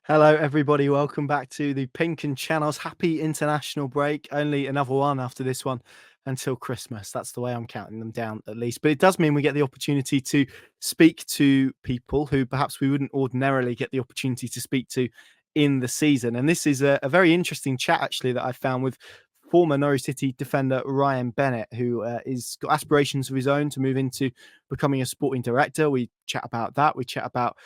Hello, everybody. Welcome back to the PinkUn channel's happy international break. Only another one after this one until Christmas. That's the way I'm counting them down, at least. But it does mean we get the opportunity to speak to people who perhaps we wouldn't ordinarily get the opportunity to speak to in the season. And this is a very interesting chat, actually, that I found with former Norwich City defender Ryan Bennett, who is got aspirations of his own to move into becoming a sporting director. We chat about that. We chat about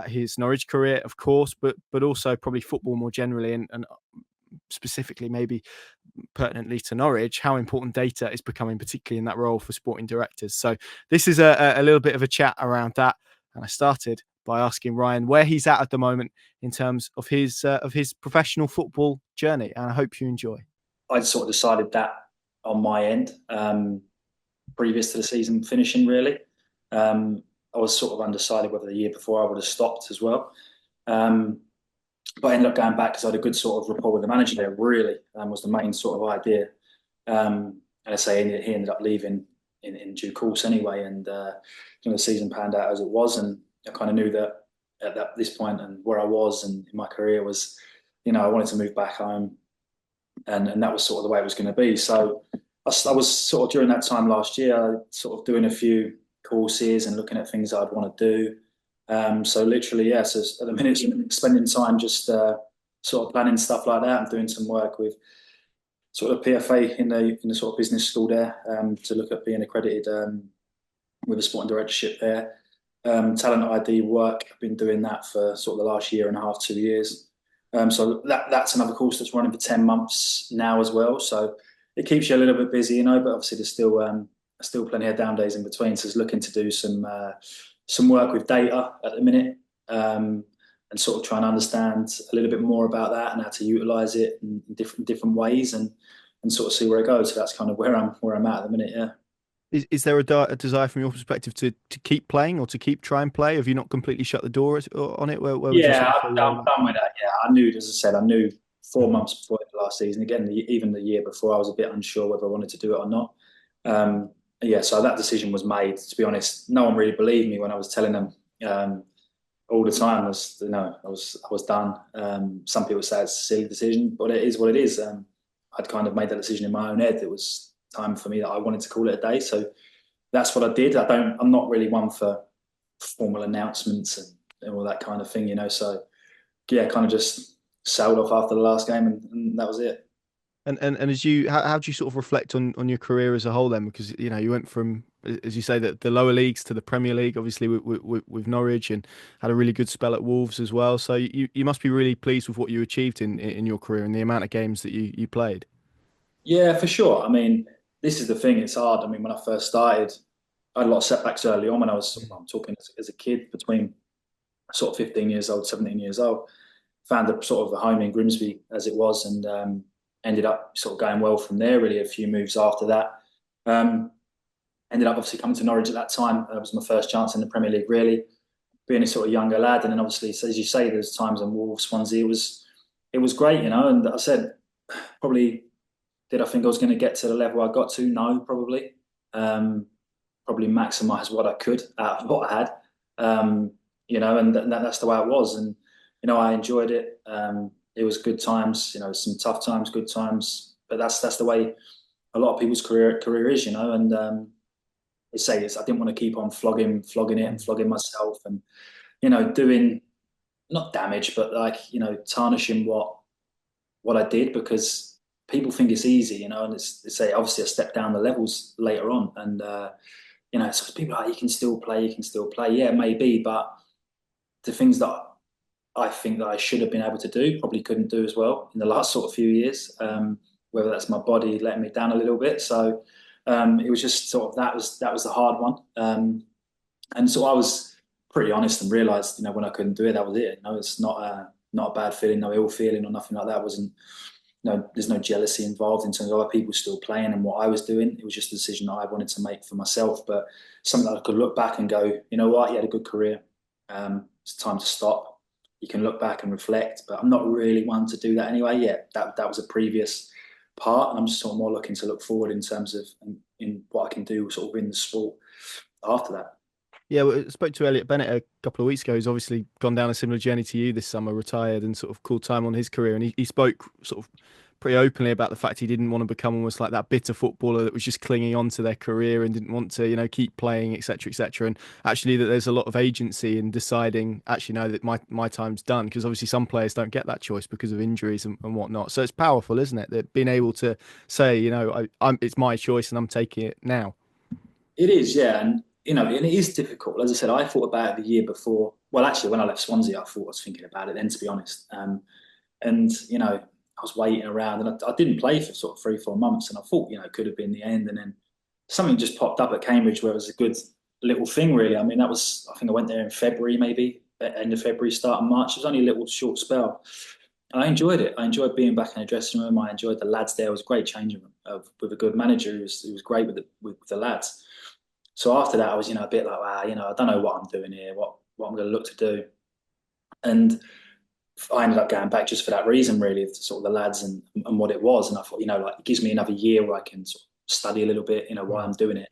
his Norwich career, of course, but also probably football more generally, and specifically maybe pertinently to Norwich, how important data is becoming, particularly in that role for sporting directors. So this is a little bit of a chat around that. And I started by asking Ryan where he's at the moment in terms of his professional football journey. And I hope you enjoy. I sort of decided that on my end, previous to the season finishing, really. I was sort of undecided whether the year before I would have stopped as well. But I ended up going back because I had a good sort of rapport with the manager there, really, was the main sort of idea. And I say he ended up leaving in due course anyway. And the season panned out as it was. And I kind of knew that at this point and where I was and in my career was, I wanted to move back home. And that was sort of the way it was going to be. So I was sort of during that time last year, sort of doing a few courses and looking at things I'd want to do. So literally, yes, at the minute, spending time just sort of planning stuff like that and doing some work with sort of PFA in the sort of business school there to look at being accredited with a sporting directorship there. Talent ID work, I've been doing that for sort of the last year and a half, 2 years. So that's another course that's running for 10 months now as well. So it keeps you a little bit busy, but obviously there's still plenty of down days in between. So it's looking to do some work with data at the minute and sort of trying to understand a little bit more about that and how to utilise it in different ways and sort of see where it goes. So that's kind of where I'm at the minute, yeah. Is there a desire from your perspective to keep playing or to keep try and play? Have you not completely shut the door on it? Where would you Yeah, sort of say I'm done with that. Yeah, I knew, as I said, I knew 4 months before the last season. Again, even the year before, I was a bit unsure whether I wanted to do it or not. Yeah, so that decision was made. To be honest, no one really believed me when I was telling them all the time. I was done. Some people say it's a silly decision, but it is what it is. I'd kind of made that decision in my own head. It was time for me that I wanted to call it a day. So that's what I did. I'm not really one for formal announcements and all that kind of thing, So yeah, kind of just sailed off after the last game and that was it. And as how do you sort of reflect on your career as a whole then? Because you went from, as you say, the lower leagues to the Premier League, obviously with Norwich, and had a really good spell at Wolves as well. So you must be really pleased with what you achieved in your career and the amount of games that you played. Yeah, for sure. I mean, this is the thing. It's hard. I mean, when I first started, I had a lot of setbacks early on when I'm talking as a kid between sort of 15 years old, 17 years old. Found a sort of a home in Grimsby as it was and ended up sort of going well from there, really a few moves after that. Ended up obviously coming to Norwich at that time. That was my first chance in the Premier League, really, being a sort of younger lad. And then obviously, so as you say, there's times in Wolves, Swansea, it was great, And I said, probably, did I think I was going to get to the level I got to? No, probably. Probably maximise what I could out of what I had. And that's the way it was. And, I enjoyed it. It was good times, some tough times, good times. But that's the way a lot of people's career is, And I didn't want to keep on flogging it and flogging myself and, doing not damage, but tarnishing what I did because people think it's easy, and it's obviously a step down the levels later on. And, so people are like, you can still play. Yeah, maybe, but the things that I think that I should have been able to do probably couldn't do as well in the last sort of few years. Whether that's my body letting me down a little bit. So it was just sort of that was the hard one. And so I was pretty honest and realised, when I couldn't do it, that was it. It's not a bad feeling, no ill feeling or nothing like that. It wasn't. There's no jealousy involved in terms of other people still playing and what I was doing. It was just a decision that I wanted to make for myself, but something that I could look back and go, you know what, you had a good career. It's time to stop. You can look back and reflect, but I'm not really one to do that anyway. Yeah, that was a previous part, and I'm just sort of more looking to look forward in terms of in what I can do sort of in the sport after that. Yeah, well, I spoke to Elliot Bennett a couple of weeks ago. He's obviously gone down a similar journey to you this summer, retired and sort of cool time on his career. And he spoke sort of pretty openly about the fact he didn't want to become almost like that bitter footballer that was just clinging on to their career and didn't want to, keep playing, etc., etc. And actually, that there's a lot of agency in deciding, actually, no, that my time's done. Because obviously, some players don't get that choice because of injuries and whatnot. So it's powerful, isn't it? That being able to say, it's my choice and I'm taking it now. It is, yeah, and and it is difficult. As I said, I thought about it the year before. Well, actually, when I left Swansea, I thought I was thinking about it then, to be honest. And I was waiting around, and I didn't play for sort of 3-4 months, and I thought, it could have been the end, and then something just popped up at Cambridge where it was a good little thing, really. I mean, I think I went there in February, maybe end of February, start of March. It was only a little short spell. And I enjoyed it. I enjoyed being back in the dressing room. I enjoyed the lads there. It was a great changing room with a good manager who was great with the lads. So after that, I was, a bit like, wow, I don't know what I'm doing here, what I'm going to look to do. And I ended up going back just for that reason, really, of sort of the lads and what it was. And I thought, it gives me another year where I can sort of study a little bit, why I'm doing it.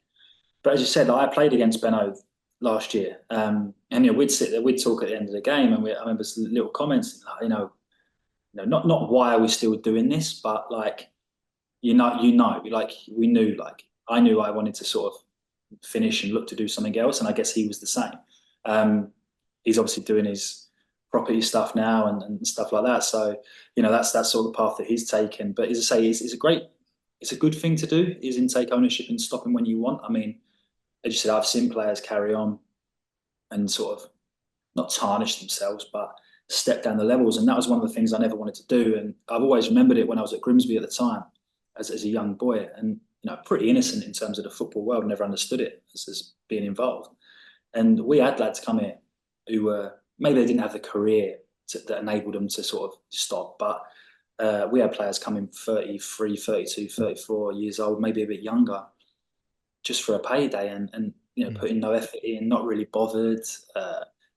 But as you said, I played against Benno last year. And, we'd sit there, we'd talk at the end of the game, and I remember some little comments, not why are we still doing this, but like, like we knew, like I knew I wanted to sort of finish and look to do something else, and I guess he was the same. He's obviously doing his property stuff now and stuff like that. So that's sort of the path that he's taken. But as I say, it's a good thing to do, is in take ownership and stop him when you want. I mean, as you said, I've seen players carry on and sort of not tarnish themselves, but step down the levels, and that was one of the things I never wanted to do. And I've always remembered it when I was at Grimsby at the time as a young boy, and pretty innocent in terms of the football world, never understood it as being involved. And we had lads come here who were, maybe they didn't have the career that enabled them to sort of stop, but we had players coming 33, 32, 34 years old, maybe a bit younger, just for a payday, and putting no effort in, not really bothered,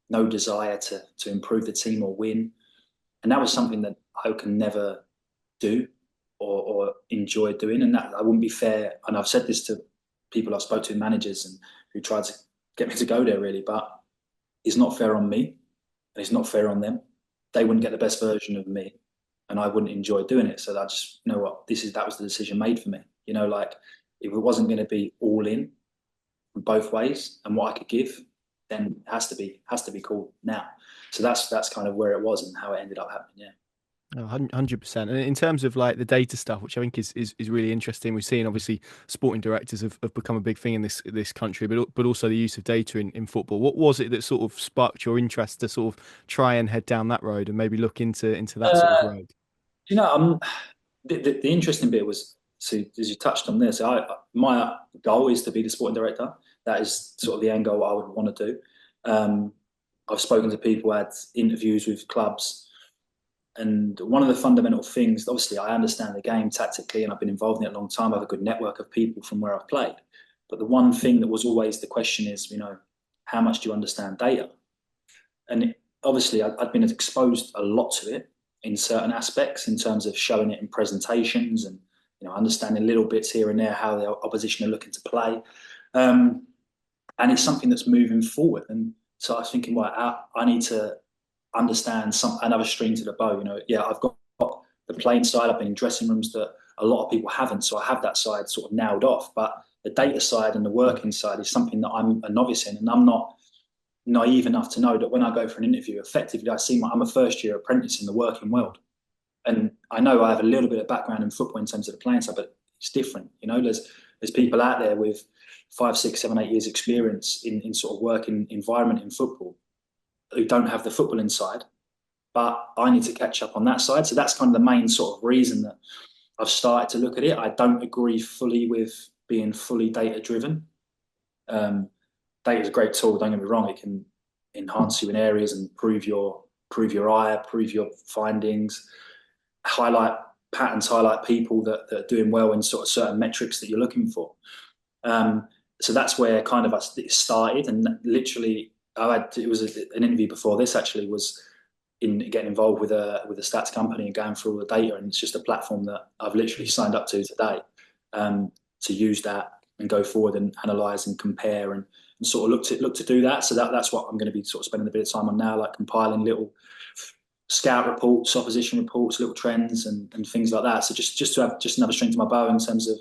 no desire to improve the team or win. And that was something that I can never do or enjoy doing, and that I wouldn't be fair. And I've said this to people I've spoke to, managers, and who tried to get me to go there, really, but it's not fair on me, and it's not fair on them. They wouldn't get the best version of me, and I wouldn't enjoy doing it. So I just, what, that was the decision made for me. Like, if it wasn't going to be all in both ways and what I could give, then it has to be called now. So that's kind of where it was and how it ended up happening. Yeah. 100%. And in terms of like the data stuff, which I think is really interesting, we've seen obviously sporting directors have become a big thing in this country, but also the use of data in football. What was it that sort of sparked your interest to sort of try and head down that road and maybe look into that sort of road? The interesting bit was, so as you touched on this, my goal is to be the sporting director. That is sort of the end goal I would want to do. I've spoken to people, had interviews with clubs. And one of the fundamental things, obviously, I understand the game tactically, and I've been involved in it a long time. I have a good network of people from where I've played. But the one thing that was always the question is, how much do you understand data? And obviously, I'd been exposed a lot to it in certain aspects, in terms of showing it in presentations and understanding little bits here and there how the opposition are looking to play. And it's something that's moving forward. And so I was thinking, well, I need to understand another string to the bow. I've got the playing side. I've been in dressing rooms that a lot of people haven't, so I have that side sort of nailed off. But the data side and the working side is something that I'm a novice in, and I'm not naive enough to know that when I go for an interview, effectively, I'm a first-year apprentice in the working world. And I know I have a little bit of background in football in terms of the playing side, but it's different. There's people out there with 5, 6, 7, 8 years experience in sort of working environment in football who don't have the football inside, but I need to catch up on that side. So that's kind of the main sort of reason that I've started to look at it. I don't agree fully with being fully data driven. Data is a great tool, don't get me wrong. It can enhance you in areas and prove your eye, prove your findings, highlight patterns, highlight people that are doing well in sort of certain metrics that you're looking for. So that's where kind of it started, and literally it was an interview before this actually, was in getting involved with a stats company and going through all the data, and it's just a platform that I've literally signed up to today, to use that and go forward and analyse and compare and sort of look to do that. So that's what I'm going to be sort of spending a bit of time on now, like compiling little scout reports, opposition reports, little trends and things like that. So just to have just another string to my bow in terms of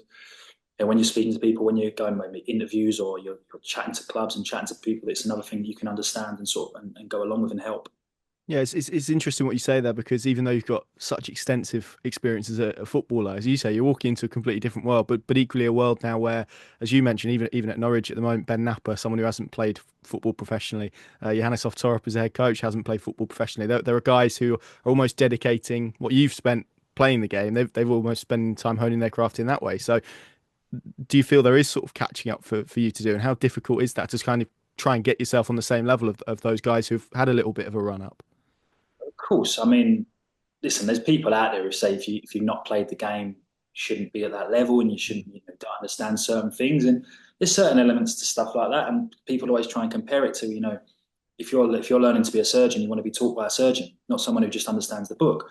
when you're speaking to people, when you're going maybe interviews or you're chatting to clubs and chatting to people, it's another thing you can understand and sort of and go along with and help. Yeah, it's interesting what you say there, because even though you've got such extensive experience as a footballer, as you say, you're walking into a completely different world, but equally a world now where, as you mentioned, even at Norwich at the moment, Ben Napper, someone who hasn't played football professionally, Johannes Oftorp as a head coach hasn't played football professionally. There are guys who are almost dedicating what you've spent playing the game. They've almost spent time honing their craft in that way. So, do you feel there is sort of catching up for you to do, and how difficult is that to kind of try and get yourself on the same level of those guys who've had a little bit of a run up? Of course, I mean, listen, there's people out there who say if you've not played the game, you shouldn't be at that level and you shouldn't don't understand certain things. And there's certain elements to stuff like that, and people always try and compare it to if you're learning to be a surgeon, you want to be taught by a surgeon, not someone who just understands the book.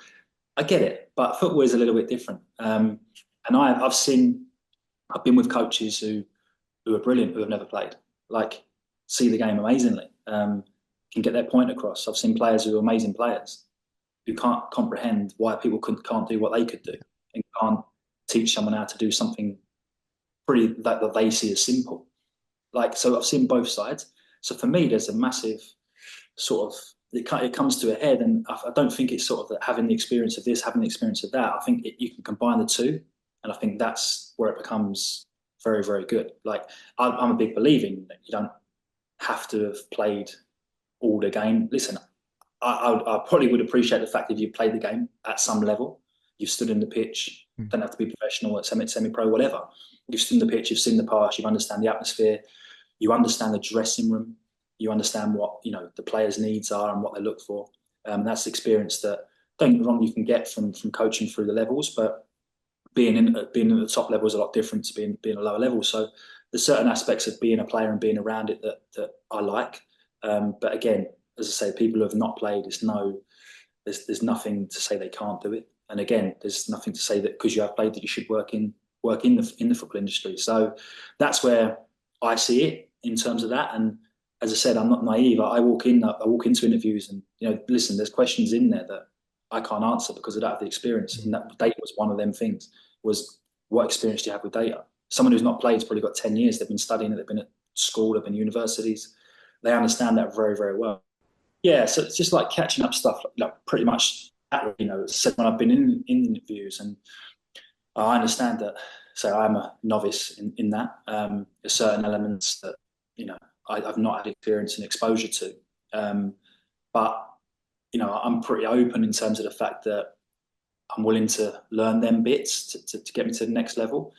I get it, but football is a little bit different. And I've been with coaches who are brilliant, who have never played, like see the game amazingly, can get their point across. I've seen players who are amazing players who can't comprehend why people can't do what they could do and can't teach someone how to do something pretty that they see as simple. So I've seen both sides. So for me, there's a massive sort of, it comes to a head, and I don't think it's sort of that having the experience of this, having the experience of that. I think you can combine the two, and I think that's where it becomes very, very good. Like I'm a big believer in that you don't have to have played all the game. Listen, I probably would appreciate the fact that you've played the game at some level. You've stood in the pitch, don't have to be professional, semi-pro, whatever. You've stood in the pitch, you've seen the pass, you understand the atmosphere, you understand the dressing room, you understand what the players' needs are and what they look for. That's experience that, don't get me wrong, you can get from coaching through the levels, but being in at the top level is a lot different to being a lower level. So there's certain aspects of being a player and being around it that I like. But again, as I say, people who have not played, there's nothing to say they can't do it. And again, there's nothing to say that because you have played that you should work in the football industry. So that's where I see it in terms of that. And as I said, I'm not naive. I walk into interviews and listen, there's questions in there that I can't answer because I don't have the experience. And that data was one of them things. Was what experience do you have with data? Someone who's not played has probably got 10 years. They've been studying it. They've been at school. They've been at universities. They understand that very, very well. Yeah, so it's just like catching up stuff, pretty much. Said when I've been in interviews, and I understand that. So I'm a novice in that. There's certain elements that I've not had experience and exposure to, but I'm pretty open in terms of the fact that I'm willing to learn them bits to get me to the next level.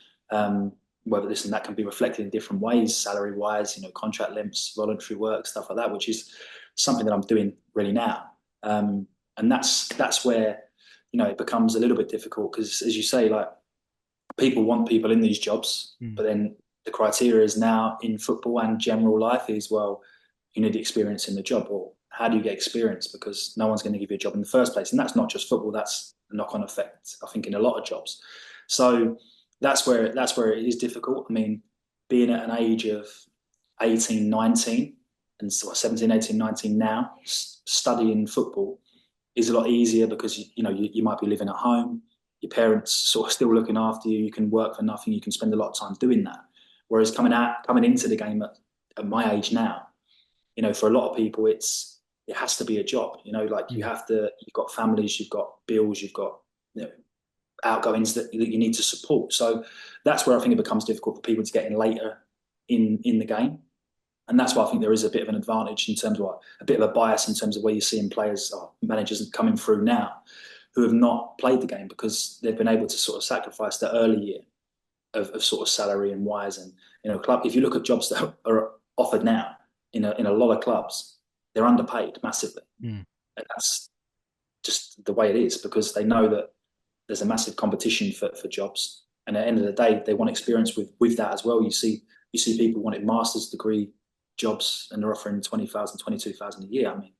Whether that can be reflected in different ways, salary wise, contract lengths, voluntary work, stuff like that, which is something that I'm doing really now. And that's where, it becomes a little bit difficult because, as you say, like people want people in these jobs, but then the criteria is now in football and general life is, well, you need experience in the job. Or how do you get experience? Because no one's going to give you a job in the first place. And that's not just football, that's a knock-on effect, I think, in a lot of jobs. So that's where it is difficult. I mean, being at an age of 18, 19, and so 17, 18, 19 now, studying football is a lot easier because you might be living at home, your parents sort of still looking after you, you can work for nothing, you can spend a lot of time doing that. Whereas coming into the game at my age now, for a lot of people it has to be a job. You've got families, you've got bills, you've got outgoings that you need to support. So that's where I think it becomes difficult for people to get in later in the game. And that's why I think there is a bit of an advantage in terms of a bit of a bias in terms of where you're seeing players or managers coming through now who have not played the game because they've been able to sort of sacrifice the early year of sort of salary and wise. And, club, if you look at jobs that are offered now in a lot of clubs, they're underpaid massively. And that's just the way it is because they know that there's a massive competition for jobs. And at the end of the day, they want experience with that as well. You see people wanting master's degree jobs and they're offering 20,000, 22,000 a year. I mean,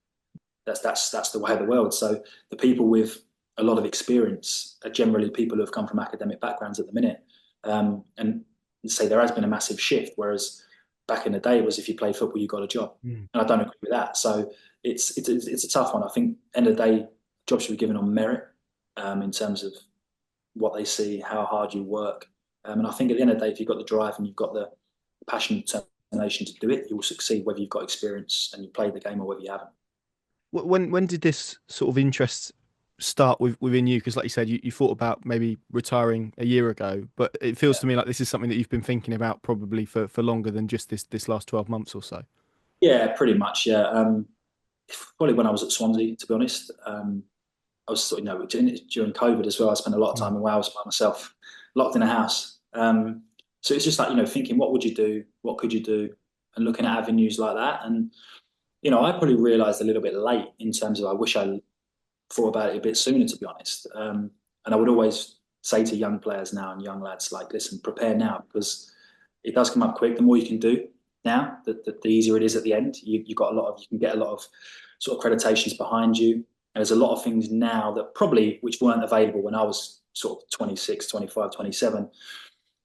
that's the way of the world. So the people with a lot of experience are generally people who have come from academic backgrounds at the minute. And say there has been a massive shift, whereas back in the day, it was if you play football, you got a job. And I don't agree with that. So it's a tough one. I think end of the day, jobs should be given on merit in terms of what they see, how hard you work. And I think at the end of the day, if you've got the drive and you've got the passion and determination to do it, you will succeed whether you've got experience and you played the game or whether you haven't. When did this sort of interest start within you? Because like you said, you thought about maybe retiring a year ago, but it feels to me like this is something that you've been thinking about probably for longer than just this last 12 months or so. Yeah, pretty much. Yeah. Probably when I was at Swansea, to be honest. I was during COVID as well. I spent a lot of time in Wales by myself, locked in a house. So it's just like, thinking, what would you do? What could you do? And looking at avenues like that. And, I probably realised a little bit late in terms of I wish I thought about it a bit sooner, to be honest. And I would always say to young players now and young lads, like, listen, prepare now, because it does come up quick. The more you can do now, the easier it is at the end. You can get a lot of sort of accreditations behind you. And there's a lot of things now that which weren't available when I was sort of 26, 25, 27,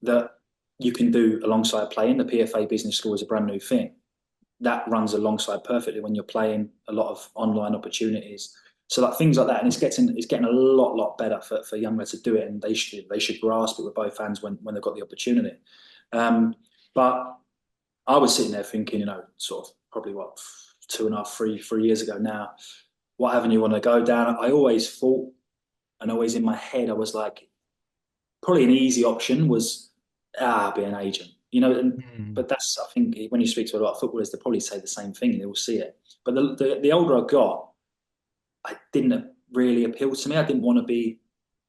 that you can do alongside playing. The PFA Business School is a brand new thing. That runs alongside perfectly when you're playing, a lot of online opportunities. So like things like that, and it's getting a lot better for young men to do it, and they should grasp it with both hands when they've got the opportunity. But I was sitting there thinking, sort of probably 3 years ago now, what avenue you want to go down? I always thought, and always in my head, I was like, probably an easy option was be an agent, But that's, I think, when you speak to a lot of footballers, they probably say the same thing. They will see it. But the older I got, I didn't really appeal to me. I didn't want to be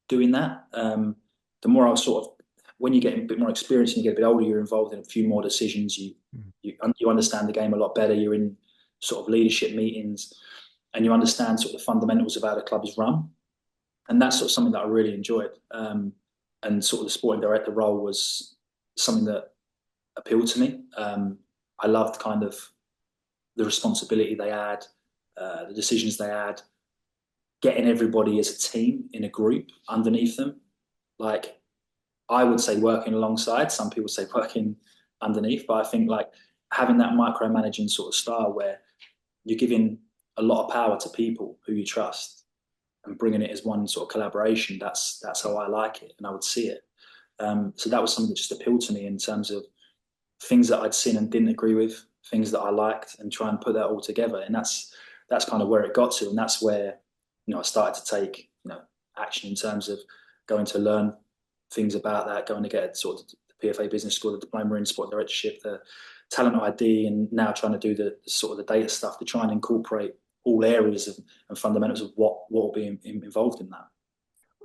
doing that. The more I was sort of, when you get a bit more experience and you get a bit older, you're involved in a few more decisions. You understand the game a lot better. You're in sort of leadership meetings, and you understand sort of the fundamentals of how the club is run. And that's sort of something that I really enjoyed. And sort of the sporting director role was something that appealed to me. I loved kind of the responsibility they had, the decisions they had, getting everybody as a team in a group underneath them. Like, I would say working alongside, some people say working underneath, but I think like having that micromanaging sort of style where you're giving a lot of power to people who you trust and bringing it as one sort of collaboration, that's how I like it, and I would see it. So that was something that just appealed to me in terms of things that I'd seen and didn't agree with, things that I liked, and try and put that all together. And that's kind of where it got to, and that's where I started to take action in terms of going to learn things about that, going to get sort of the PFA Business School, the diploma in sport directorship, the talent ID, and now trying to do the sort of the data stuff to try and incorporate all areas and fundamentals of what will be involved in that.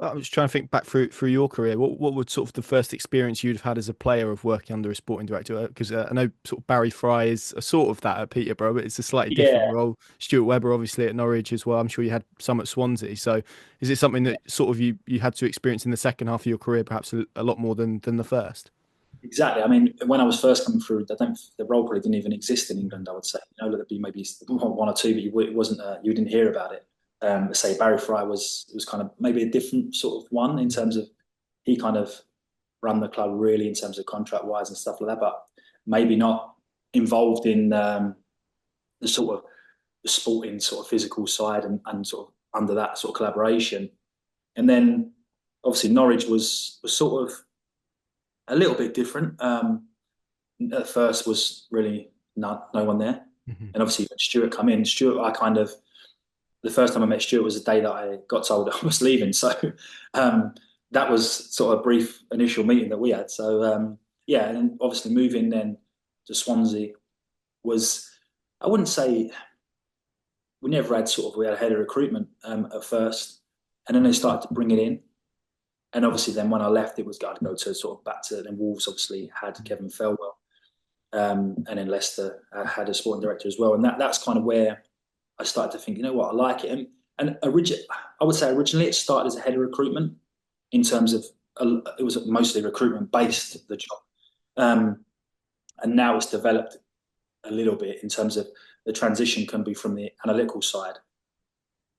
I was trying to think back through your career. What would sort of the first experience you'd have had as a player of working under a sporting director? Because I know sort of Barry Fry is a sort of that at Peterborough, but it's a slightly different role. Stuart Webber, obviously, at Norwich as well. I'm sure you had some at Swansea. So is it something that sort of you had to experience in the second half of your career, perhaps a lot more than the first? Exactly. I mean, when I was first coming through, the role probably didn't even exist in England, I would say. There'd be maybe one or two, but it wasn't. You didn't hear about it. Say Barry Fry was kind of maybe a different sort of one in terms of he kind of ran the club really in terms of contract wise and stuff like that, but maybe not involved in the sort of the sporting sort of physical side and sort of under that sort of collaboration. And then obviously Norwich was sort of a little bit different. At first was really no one there. And obviously when Stuart come in, the first time I met Stuart was the day that I got told I was leaving. So that was sort of a brief initial meeting that we had. So and then obviously moving then to Swansea was, I wouldn't say, we had a head of recruitment at first, and then they started to bring it in. And obviously then when I left, it was I'd go to sort of back to, then Wolves obviously had Kevin Felwell, and then Leicester had a sporting director as well. And that's kind of where I started to think, I like it. And I would say originally it started as a head of recruitment in terms of, it was mostly recruitment based, the job. And now it's developed a little bit in terms of the transition can be from the analytical side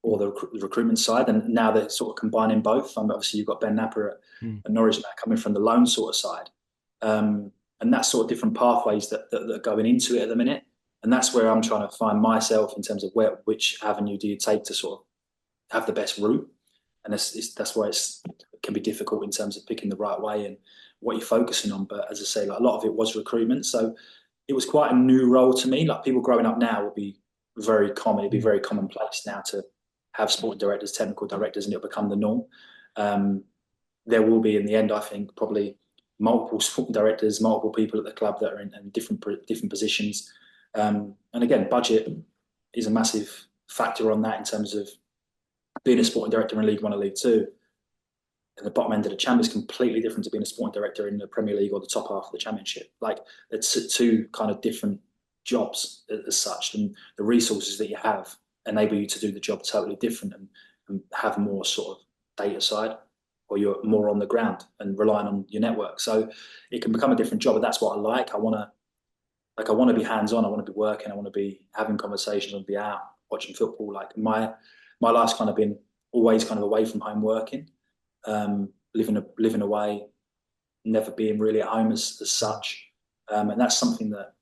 or the recruitment side. And now they're sort of combining both. Obviously you've got Ben Napper at Norwich now coming from the loan sort of side. And and that's sort of different pathways that are going into it at the minute. And that's where I'm trying to find myself in terms of which avenue do you take to sort of have the best route. And that's why it can be difficult in terms of picking the right way and what you're focusing on. But as I say, like, a lot of it was recruitment. So it was quite a new role to me. Like, people growing up now will be very common. It'd be very commonplace now to have sporting directors, technical directors, and it'll become the norm. There will be, in the end, I think, probably multiple sporting directors, multiple people at the club that are in different positions. And again, budget is a massive factor on that in terms of being a sporting director in League One or League Two. And the bottom end of the champ is completely different to being a sporting director in the Premier League or the top half of the Championship. Like, it's two kind of different jobs as such, and the resources that you have enable you to do the job totally different and have more sort of data side, or you're more on the ground and relying on your network. So it can become a different job, and that's what I like. I want to be hands-on. I want to be working. I want to be having conversations and be out watching football. Like, my life's kind of been always kind of away from home working, living away, never being really at home as such. And that's something that,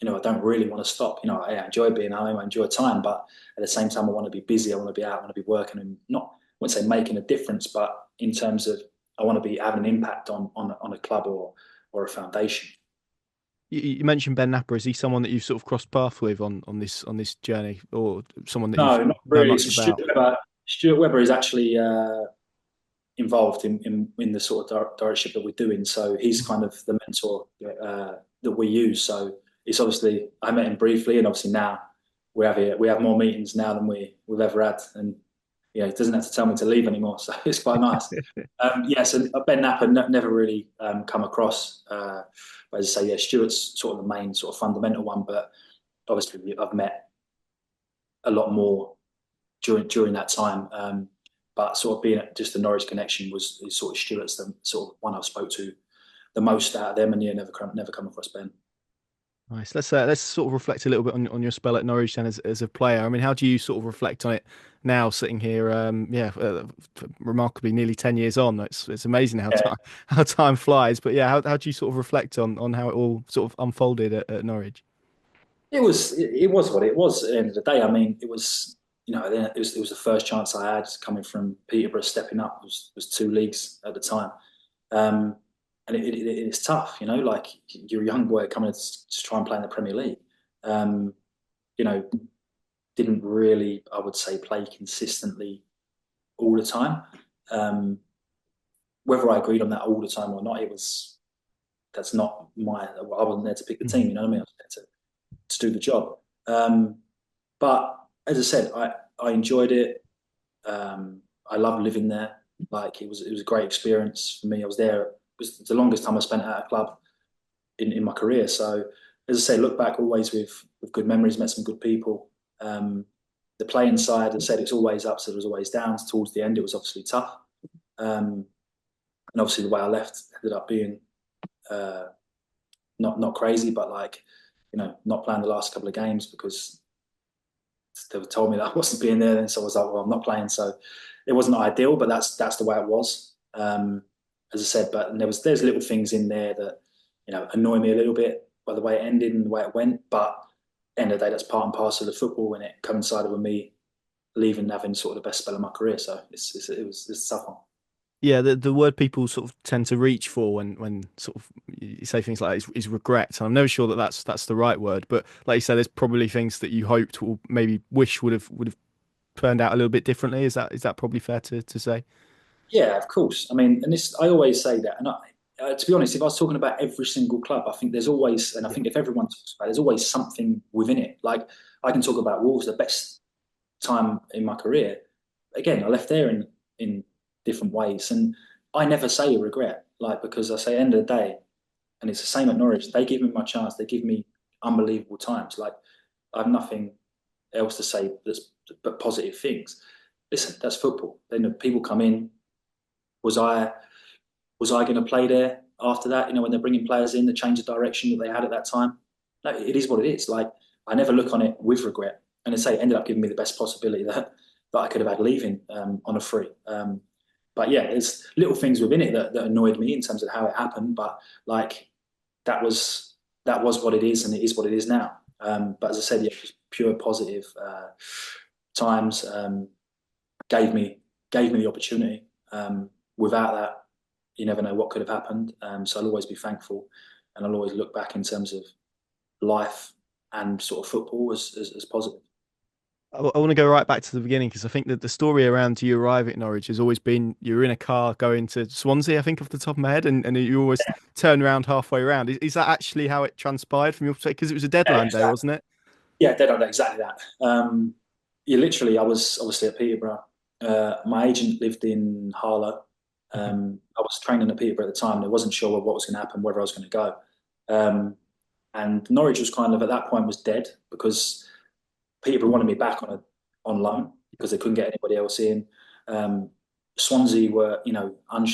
you know, I don't really want to stop. You know, I enjoy being home, I enjoy time, but at the same time, I want to be busy. I want to be out, I want to be working, and not, I wouldn't say making a difference, but in terms of, I want to be having an impact on a club or a foundation. You mentioned Ben Napper. Is he someone that you've sort of crossed paths with on this journey, or someone that No, you've not know really. much about? Stuart Webber is actually involved in the sort of directorship that we're doing. So he's kind of the mentor that we use. So it's obviously, I met him briefly, and obviously now we have more meetings now than we've ever had. And he doesn't have to tell me to leave anymore, so it's quite nice. So Ben Napper never really come across. But as I say, Stuart's sort of the main sort of fundamental one. But obviously, I've met a lot more during that time. But sort of being just the Norwich connection is sort of Stuart's the sort of one I spoke to the most out of them, and never come across Ben. Nice. Let's sort of reflect a little bit on your spell at Norwich then as a player. I mean, how do you sort of reflect on it now, sitting here? Remarkably nearly 10 years on. It's amazing how time flies. But yeah, how do you sort of reflect on how it all sort of unfolded at Norwich? It was what it was at the end of the day. I mean, it was, it was the first chance I had coming from Peterborough, stepping up. It was 2 leagues at the time. And it's tough, like, you're a young boy coming to try and play in the Premier League. Didn't really, I would say, play consistently all the time. Whether I agreed on that all the time or not, that's not I wasn't there to pick the team, you know what I mean? I was there to do the job. But as I said, I enjoyed it. I loved living there. Like, it was a great experience for me. I was there. It was the longest time I spent at a club in my career. So, as I say, look back always with good memories, met some good people. The playing side, as I said, it's always ups, it was always downs. Towards the end, it was obviously tough. And obviously the way I left ended up being not crazy, but like, not playing the last couple of games because they told me that I wasn't being there. And so I was like, well, I'm not playing. So it wasn't ideal, but that's the way it was. As I said, but there's little things in there that, annoy me a little bit by the way it ended and the way it went. But at the end of the day, that's part and parcel of football, and it coincided with me leaving, having sort of the best spell of my career. So it's a tough one. Yeah, the word people sort of tend to reach for when sort of you say things like that is regret. And I'm never sure that that's the right word, but like you said, there's probably things that you hoped or maybe wish would have turned out a little bit differently. Is that probably fair to say? Yeah, of course. I mean, and I always say that. And to be honest, if I was talking about every single club, I think there's always, and I think if everyone talks about it, there's always something within it. Like, I can talk about Wolves, the best time in my career. Again, I left there in different ways, and I never say a regret, like, because I say, end of the day, and it's the same at Norwich. They give me my chance. They give me unbelievable times. Like, I have nothing else to say but positive things. Listen, that's football. Then people come in. Was I going to play there after that? When they're bringing players in, the change of direction that they had at that time. No, it is what it is. Like, I never look on it with regret. And I say, it ended up giving me the best possibility that I could have had leaving on a free. But yeah, there's little things within it that annoyed me in terms of how it happened. But like, that was what it is, and it is what it is now. But as I said, yeah, just pure positive times. Gave me the opportunity. Without that, you never know what could have happened. So I'll always be thankful, and I'll always look back in terms of life and sort of football as positive. I want to go right back to the beginning, because I think that the story around you arriving at Norwich has always been you were in a car going to Swansea, I think, off the top of my head, and you always turn around halfway around. Is that actually how it transpired from your perspective? Because it was a Yeah, deadline day, exactly. wasn't it? Yeah, dead on exactly that. Yeah, literally, I was obviously at Peterborough. My agent lived in Harlow. I was training at Peterborough at the time, and I wasn't sure what was going to happen, whether I was going to go. And Norwich was kind of at that point was dead, because Peterborough wanted me back on loan because they couldn't get anybody else in. Swansea were, they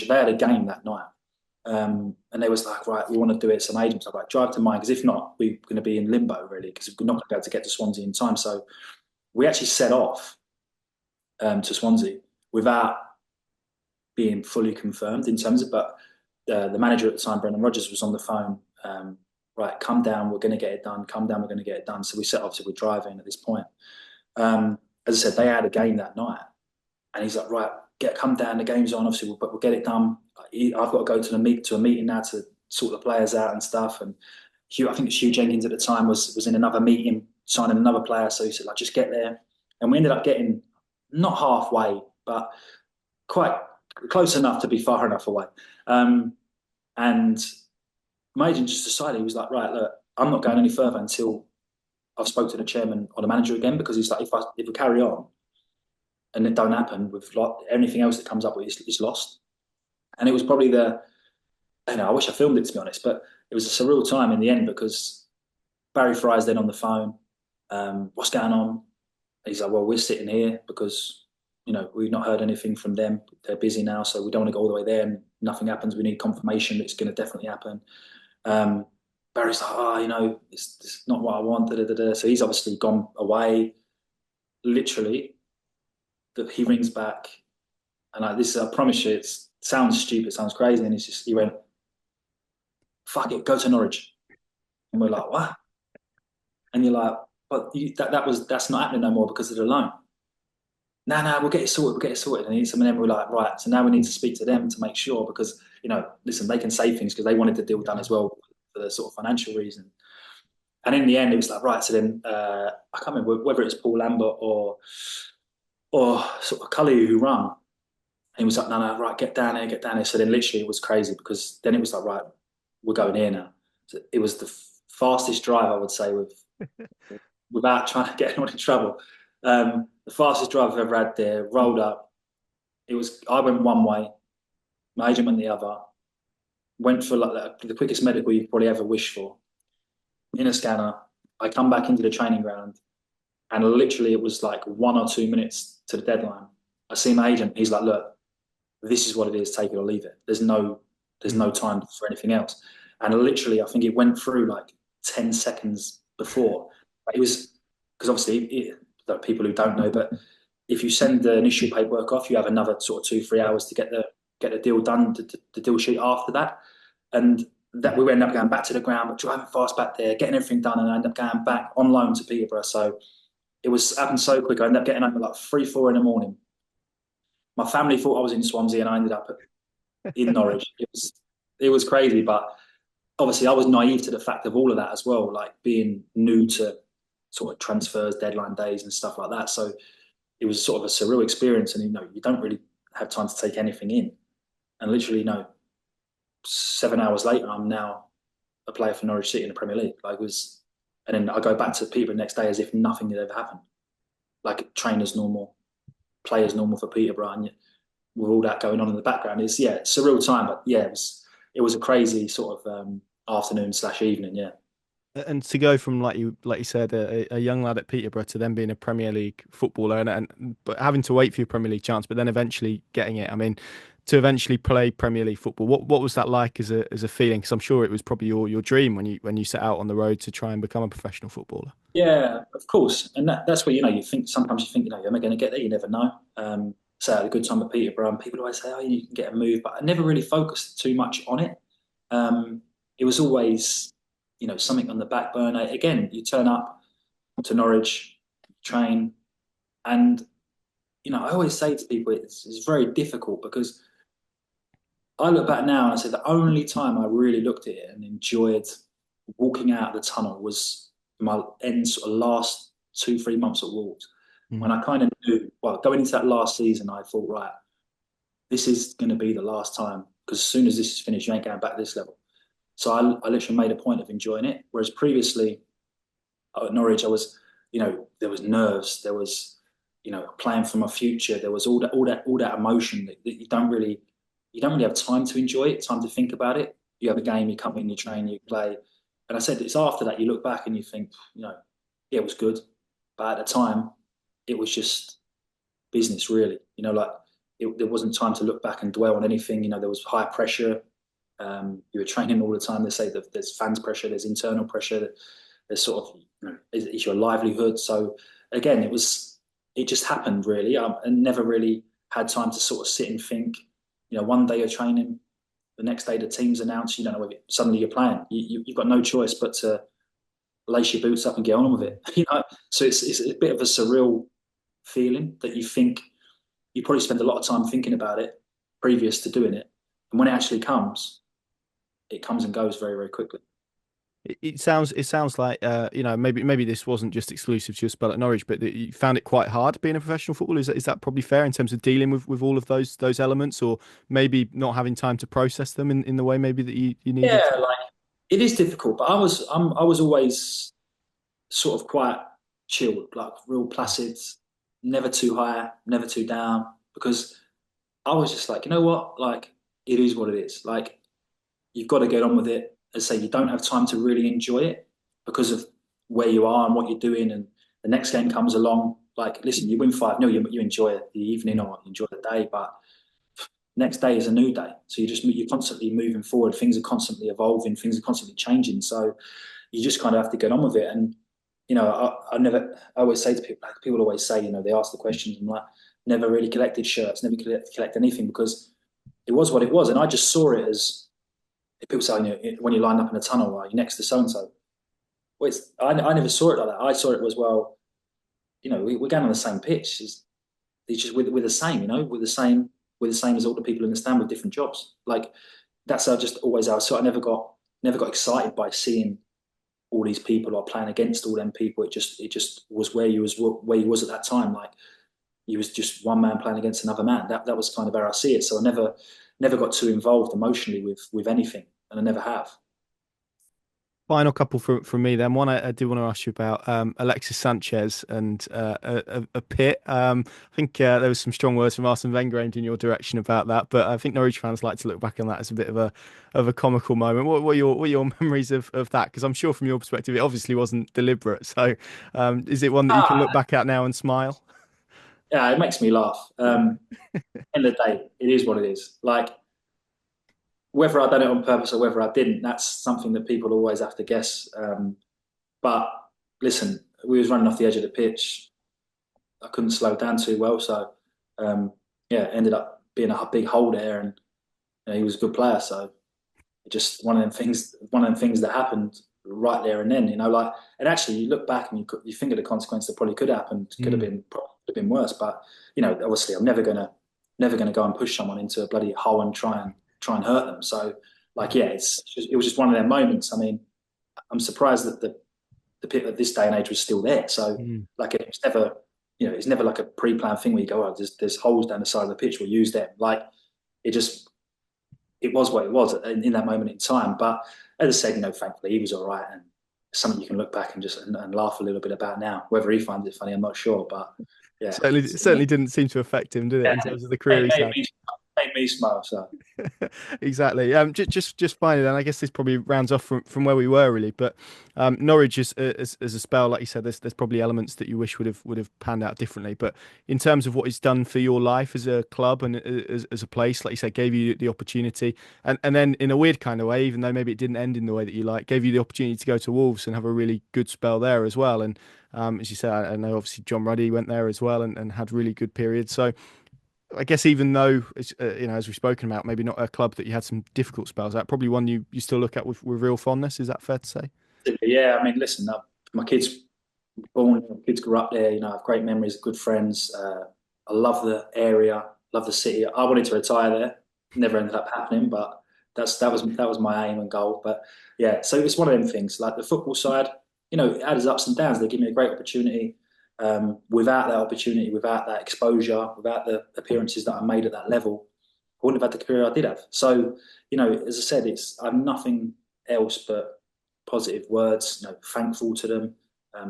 had a game that night. And they was like, right, we want to do it. Some agents are like, drive to mine, because if not, we're going to be in limbo, really, because we're not going to be able to get to Swansea in time. So we actually set off to Swansea without being fully confirmed in terms of, but the manager at the time, Brendan Rodgers, was on the phone. Right, come down, we're going to get it done. Come down, we're going to get it done. So we set off, so we're driving at this point. As I said, they had a game that night, and he's like, right, come down, the game's on, obviously, but we'll get it done. I've got to go to a meeting now to sort the players out and stuff. And I think Hugh Jenkins at the time was in another meeting, signing another player. So he said, like, just get there. And we ended up getting not halfway, but quite close enough to be far enough away. And my agent just decided, he was like, right, look, I'm not going any further until I've spoke to the chairman or the manager again, because he's like, if we carry on and it don't happen, with anything else that comes up with is lost. And it was probably I wish I filmed it, to be honest, but it was a surreal time in the end, because Barry Fry's then on the phone. What's going on? He's like, well, we're sitting here because, we've not heard anything from them. They're busy now, so we don't want to go all the way there and nothing happens. We need confirmation that it's going to definitely happen. Barry's like, it's not what I want. Da, da, da, da. So he's obviously gone away. Literally, he rings back, and I promise you, it sounds stupid, sounds crazy, and he went, "Fuck it, go to Norwich," and we're like, "What?" And you're like, "But that's not happening no more because of the loan." No, we'll get it sorted. We'll get it sorted. And then we're like, right. So now we need to speak to them to make sure, because listen, they can say things because they wanted the deal done as well for the sort of financial reason. And in the end, it was like, right. So then I can't remember whether it's Paul Lambert or sort of Cully who run. And he was like, no, right, get down here, get down here. So then literally it was crazy, because then it was like, right, we're going here now. So it was the fastest drive, I would say, without trying to get anyone in trouble. The fastest drive I've ever had there. Rolled up. I went one way, my agent went the other. Went for like the quickest medical you could probably ever wish for. In a scanner, I come back into the training ground, and literally it was like 1 or 2 minutes to the deadline. I see my agent. He's like, "Look, this is what it is. Take it or leave it. There's no time for anything else." And literally, I think it went through like 10 seconds before. It was because obviously, there are people who don't know, but if you send the initial paperwork off, you have another sort of 2-3 hours to get the deal done, the deal sheet after that. And that we end up going back to the ground, but driving fast back there, getting everything done, and I end up going back on loan to Peterborough. So it happened so quick. I ended up getting home at like 3-4 in the morning. My family thought I was in Swansea, and I ended up in Norwich. It was crazy, but obviously I was naive to the fact of all of that as well, like being new to sort of transfers, deadline days, and stuff like that. So it was sort of a surreal experience, and you don't really have time to take anything in. And literally, 7 hours later, I'm now a player for Norwich City in the Premier League. And then I go back to Peterborough the next day as if nothing had ever happened. Like trainers normal, players normal for Peterborough, and with all that going on in the background, it's surreal time. But yeah, it was a crazy sort of afternoon/evening. Yeah. And to go from like you said, a young lad at Peterborough to then being a Premier League footballer, but having to wait for your Premier League chance, but then eventually getting it. I mean, to eventually play Premier League football, what was that like as a feeling? Because I'm sure it was probably your dream when you set out on the road to try and become a professional footballer. Yeah, of course, and that's where you think sometimes you think am I going to get there? You never know. So I had a good time at Peterborough, and people always say, "Oh, you can get a move," but I never really focused too much on it. it was always, something on the back burner. Again, you turn up to Norwich, train, and I always say to people, it's very difficult because I look back now and I say the only time I really looked at it and enjoyed walking out of the tunnel was my end sort of last 2-3 months at Wolves, when I kind of knew, well, going into that last season, I thought, right, this is going to be the last time, because as soon as this is finished, you ain't going back to this level. So I literally made a point of enjoying it. Whereas previously at Norwich, I was, there was nerves, there was, playing for my future. There was all that emotion that you don't really have time to enjoy it, time to think about it. You have a game, you come in, you train, you play. And I said it's after that you look back and you think, yeah, it was good, but at the time it was just business, really. There wasn't time to look back and dwell on anything. There was high pressure. You were training all the time. They say that there's fans pressure, there's internal pressure, there's sort of, it's your livelihood. So again, it just happened, really. I never really had time to sort of sit and think. One day you're training, the next day the team's announced, you don't know whether suddenly you're playing. You've got no choice but to lace your boots up and get on with it. So it's a bit of a surreal feeling that you think you probably spend a lot of time thinking about it previous to doing it, and when it actually comes, it comes and goes very, very quickly. It sounds like maybe this wasn't just exclusive to your spell at Norwich, but that you found it quite hard being a professional footballer. Is that probably fair in terms of dealing with all of those elements, or maybe not having time to process them in the way maybe that you needed? Yeah, like it is difficult, but I was always sort of quite chilled, like real placid, never too high, never too down, because I was just like, you know what, like it is what it is. Like you've got to get on with it. As I say, you don't have time to really enjoy it because of where you are and what you're doing. And the next game comes along. Like, listen, you win 5-0, you enjoy the evening or you enjoy the day, but next day is a new day. So you're constantly moving forward. Things are constantly evolving. Things are constantly changing. So you just kind of have to get on with it. And I always say to people, like people always say, they ask the questions, and like never really collected shirts, never collect anything, because it was what it was. And I just saw it as, if people say, when you line up in a tunnel, you're next to so and so. Well, I never saw it like that. I saw it as, well, we're going on the same pitch. It's just we're the same, we're the same as all the people in the stand with different jobs. Like that's how I saw. I never got excited by seeing all these people or playing against all them people. It just was where you was at that time. Like you was just one man playing against another man. That was kind of where I see it. So I never got too involved emotionally with anything, and I never have. Final couple from me then. One I do want to ask you about Alexis Sanchez and a pit. I think there was some strong words from Arsene Wenger aimed in your direction about that, but I think Norwich fans like to look back on that as a bit of a comical moment. What were your memories of that? Because I'm sure from your perspective it obviously wasn't deliberate. So is it one that you can look back at now and smile? Yeah, it makes me laugh. End of the day, it is what it is. Like whether I done it on purpose or whether I didn't, that's something that people always have to guess. But listen, we was running off the edge of the pitch. I couldn't slow down too well, so yeah, ended up being a big hole there, and he was a good player. So just one of them things that happened right there and then. And actually, you look back and you think of the consequence that probably could have happened, could have been worse. But obviously, I'm never gonna go and push someone into a bloody hole and try and hurt them. So, yeah, it was just one of their moments. I mean, I'm surprised that the pit at this day and age was still there. So, like, it was never, it's never like a pre-planned thing where you go, oh, there's holes down the side of the pitch, we'll use them. Like, it was what it was in that moment in time. But as I said, thankfully he was all right, and something you can look back and just and laugh a little bit about now. Whether he finds it funny, I'm not sure, but yeah, certainly didn't seem to affect him, did it, in terms of the career he's had? Made me smile. So exactly. Just finally, then I guess this probably rounds off from where we were really. But Norwich is as a spell, like you said, there's probably elements that you wish would have panned out differently. But in terms of what it's done for your life as a club and as a place, like you said, gave you the opportunity, and then in a weird kind of way, even though maybe it didn't end in the way that you like, gave you the opportunity to go to Wolves and have a really good spell there as well. And as you said, I know obviously John Ruddy went there as well and had really good periods. So I guess even though as we've spoken about, maybe not a club that you had some difficult spells at, probably one you still look at with real fondness. Is that fair to say? Yeah, I mean, listen, my kids born, kids grew up there. I have great memories, good friends. I love the area, love the city. I wanted to retire there, never ended up happening, but that was my aim and goal. But yeah, so it's one of them things. Like the football side, it had its ups and downs. They give me a great opportunity. Without that opportunity, without that exposure, without the appearances that I made at that level, I wouldn't have had the career I did have. So, as I said, I'm nothing else but positive words. Thankful to them,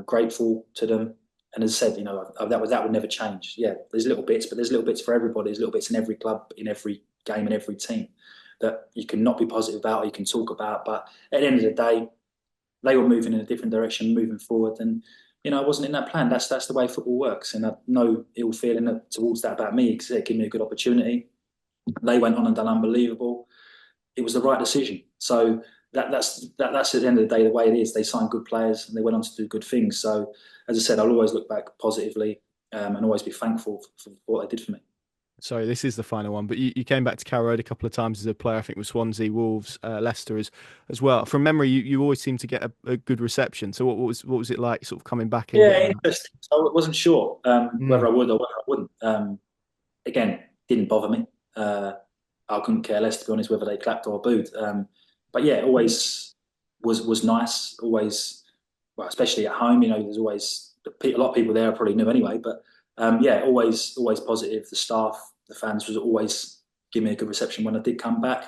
grateful to them. And as I said, that would never change. Yeah, there's little bits, but there's little bits for everybody. There's little bits in every club, in every game, in every team that you can not be positive about or you can talk about. But at the end of the day, they were moving in a different direction, moving forward. And, I wasn't in that plan. That's the way football works. And I've no ill feeling towards that about me because they gave me a good opportunity. They went on and done unbelievable. It was the right decision. So that's at the end of the day the way it is. They signed good players and they went on to do good things. So as I said, I'll always look back positively and always be thankful for what they did for me. Sorry, this is the final one, but you came back to Carrow Road a couple of times as a player. I think with Swansea, Wolves, Leicester as well. From memory, you always seem to get a good reception. So what was it like, sort of coming back? And yeah, interesting. So I wasn't sure whether I would or whether I wouldn't. Again, didn't bother me. I couldn't care less, to be honest, whether they clapped or booed. But yeah, always was nice. Always, well, especially at home. There's always a lot of people there I probably knew anyway. But yeah, always positive. The staff, the fans was always giving me a good reception when I did come back.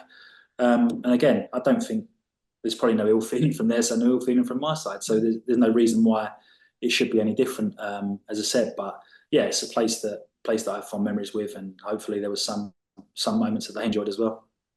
And again, I don't think there's probably no ill feeling from there, so no ill feeling from my side. So there's no reason why it should be any different, as I said. But yeah, it's a place that I have fond memories with, and hopefully there was some moments that they enjoyed as well.